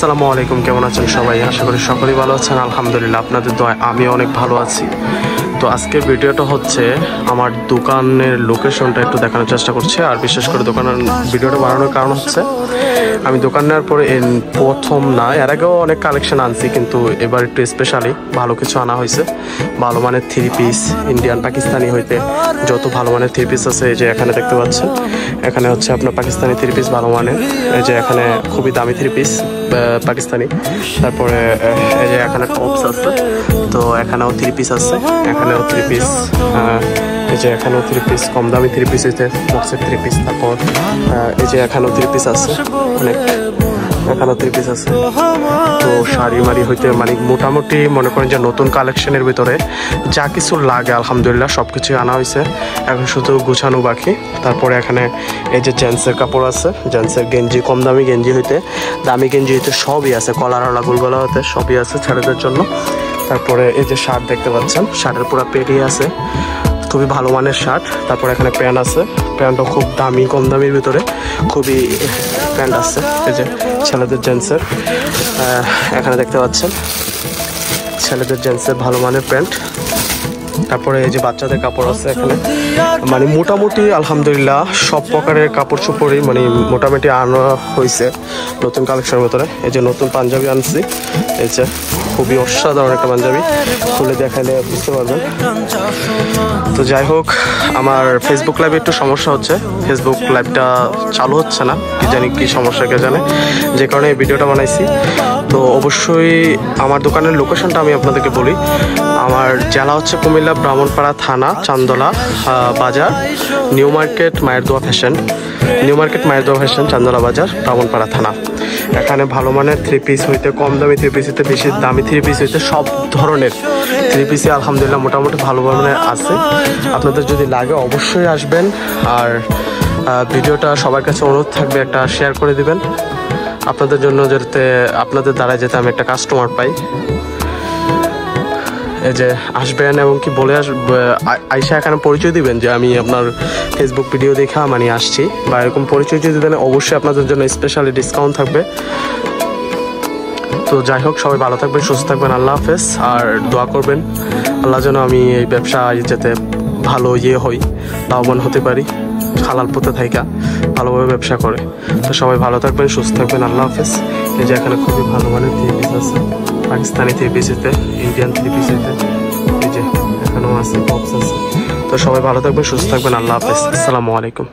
আসসালামু আলাইকুম, কেমন আছেন সবাই? আশা করি সকলেই ভালো আছেন। আলহামদুলিল্লাহ, আপনাদের দোয়ায় আমি অনেক ভালো আছি। তো আজকের ভিডিওটা হচ্ছে আমার দোকানের লোকেশনটা একটু দেখানোর চেষ্টা করছি। আর বিশেষ করে দোকানের ভিডিওটা বানানোর কারণ হচ্ছে আমি দোকান নেওয়ার পরে প্রথম না, এর আগেও অনেক কালেকশন আনছি, কিন্তু এবার একটু স্পেশালি ভালো কিছু আনা হয়েছে। ভালো মানের থ্রি পিস, ইন্ডিয়ান পাকিস্তানি হইতে যত ভালো মানের থ্রি পিস আছে, এই যে এখানে দেখতে পাচ্ছেন, এখানে হচ্ছে আপনার পাকিস্তানি থ্রি পিস ভালো মানের। এই যে এখানে খুবই দামি থ্রি পিস পাকিস্তানি। তারপরে এই যে এখানে টপস আছে, তো এখানেও থ্রি পিস আছে, এখানেও থ্রি পিস, এই যে এখানেও থ্রি পিস, কম দামি থ্রি পিস হইতে বক্সের থ্রি পিস। তারপর এই যে এখানেও থ্রি পিস আছে, অনেক এখানেও থ্রি পিস আছে। তো শাড়ি মারি হইতে মানে মোটামুটি মনে করেন যে নতুন কালেকশনের ভিতরে যা কিছু লাগে আলহামদুলিল্লাহ সব কিছুই আনা হয়েছে, এখন শুধু গুছানো বাকি। তারপরে এখানে এই যে জেন্টসের কাপড় আছে, জেন্টসের গেঞ্জি, কম দামি গেঞ্জি হইতে দামি গেঞ্জি হইতে সবই আছে, কলারওয়ালা গোলগলা হতে সবই আছে ছেলেদের জন্য। তারপরে এই যে শার্ট দেখতে পাচ্ছেন, শার্টের পুরো পেটি আছে, খুবই ভালো মানের শার্ট। তারপর এখানে প্যান্ট আছে, প্যান্টও খুব দামি, কম দামির ভিতরে খুবই প্যান্ট আছে। এই যে ছেলেদের জেন্টসের, এখানে দেখতে পাচ্ছেন ছেলেদের জেন্টসের ভালো মানের প্যান্ট। তারপরে এই যে বাচ্চাদের কাপড় আছে এখানে, মানে মোটামুটি আলহামদুলিল্লাহ সব প্রকারের কাপড় চোপড়ই মানে মোটামুটি আনা হয়েছে নতুন কালেকশনের ভিতরে। এই যে নতুন পাঞ্জাবি আনছি, এই যে খুবই অসাধারণ একটা পাঞ্জাবি, খুলে দেখালে বুঝতে পারবেন। তো যাই হোক, আমার ফেসবুক লাইভে একটু সমস্যা হচ্ছে, ফেসবুক লাইভটা চালু হচ্ছে না, কি জানি কি সমস্যা কে জানে, যে কারণে এই ভিডিওটা বানাইছি। তো অবশ্যই আমার দোকানের লোকেশনটা আমি আপনাদেরকে বলি। আমার জেলা হচ্ছে কুমিল্লা, ব্রাহ্মণপাড়া থানা, চান্দলা বাজার, নিউ মার্কেট মায়ের দোয়া ফ্যাশন, নিউ মার্কেট মায়ের দোয়া ফ্যাশন, চান্দলা বাজার, ব্রাহ্মণপাড়া থানা। এখানে ভালো মানের থ্রি পিস হইতে, কম দামি থ্রি পিস হইতে, বেশি দামি থ্রি পিস হইতে সব ধরনের থ্রি পিসই আলহামদুলিল্লাহ মোটামুটি ভালো মানের আছে। আপনাদের যদি লাগে অবশ্যই আসবেন। আর ভিডিওটা সবার কাছে অনুরোধ থাকবে একটা শেয়ার করে দিবেন, আপনাদের জন্য যাতে আপনাদের দ্বারা যাতে আমি একটা কাস্টমার পাই। এই যে আসবেন এবং কি বলে আইসা এখানে পরিচয় দিবেন যে আমি আপনার ফেসবুক ভিডিও দেখা মানে আসছি, বা এরকম পরিচয় যদি দেন অবশ্যই আপনাদের জন্য স্পেশালি ডিসকাউন্ট থাকবে। তো যাই হোক, সবাই ভালো থাকবেন, সুস্থ থাকবেন, আল্লাহ হাফেজ। আর দোয়া করবেন আল্লাহ যেন আমি এই ব্যবসা যাতে ভালো হই, লাভবান হতে পারি, হালাল পথে থাইকা ভালোভাবে ব্যবসা করে। তো সবাই ভালো থাকবেন, সুস্থ থাকবেন, আল্লাহ হাফেজ। এই যে এখানে খুবই ভালো মানের থ্রি পিস আছে, পাকিস্তানি থ্রি পিসেতে, ইন্ডিয়ান থ্রি পিসেতে, এই যে এখানেও আছে, বক্স আছে। তো সবাই ভালো থাকবেন, সুস্থ থাকবেন, আল্লাহ হাফেজ, আসসালামু আলাইকুম।